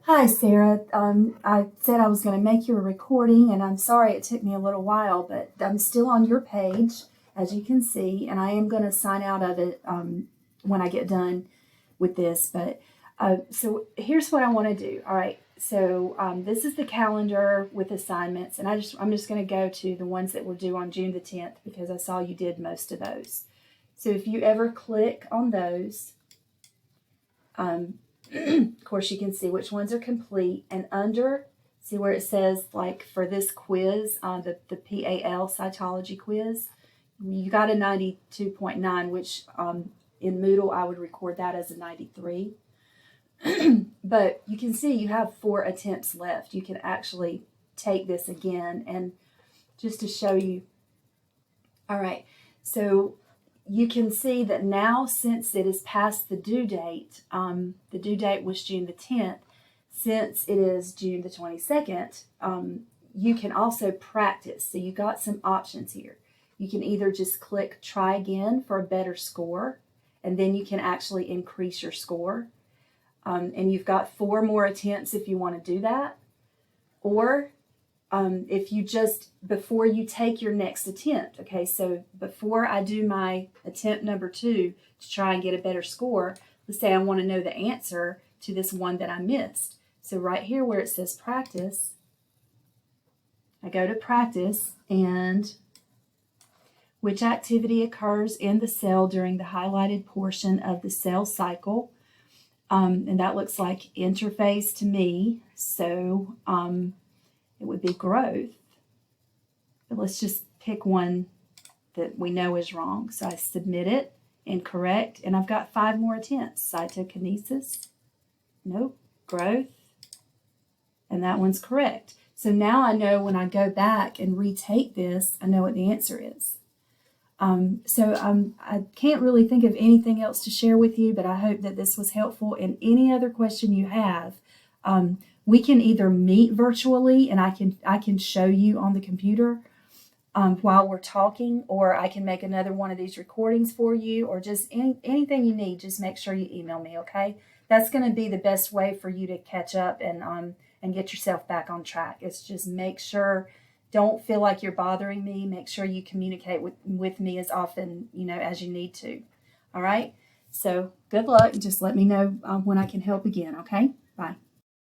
Hi, Sarah. I said I was going to make you a recording, and I'm sorry it took me a little while, but I'm still on your page, as you can see, and I am going to sign out of it when I get done with this. But so here's what I want to do. All right. So this is the calendar with assignments, and I'm just going to go to the ones that were due on June the 10th because I saw you did most of those. So if you ever click on those, um, of course, you can see which ones are complete. And under, see where it says, like, for this quiz, the PAL cytology quiz, you got a 92.9, which in Moodle, I would record that as a 93. But you can see you have 4 attempts left. You can actually take this again. And just to show you, all right, so you can see that now, since it is past the due date was June the 10th, since it is June the 22nd, you can also practice. So you got some options here. You can either just click try again for a better score, and then you can actually increase your score. And you've got 4 more attempts if you want to do that. Or if you just, before you take your next attempt, okay, so before I do my attempt number 2 to try and get a better score, let's say I want to know the answer to this one that I missed. So right here where it says practice, I go to practice, and which activity occurs in the cell during the highlighted portion of the cell cycle. And that looks like interphase to me, so it would be growth. But let's just pick one that we know is wrong. So I submit it, incorrect, and I've got 5 more attempts. Cytokinesis, nope, growth, and that one's correct. So now I know when I go back and retake this, I know what the answer is. I can't really think of anything else to share with you, but I hope that this was helpful. And any other question you have, we can either meet virtually, and I can show you on the computer while we're talking, or I can make another one of these recordings for you, or just anything you need. Just make sure you email me, okay? That's going to be the best way for you to catch up and get yourself back on track. It's just make sure. Don't feel like you're bothering me. Make sure you communicate with me as often, as you need to. All right? So good luck. Just let me know when I can help again, okay? Bye.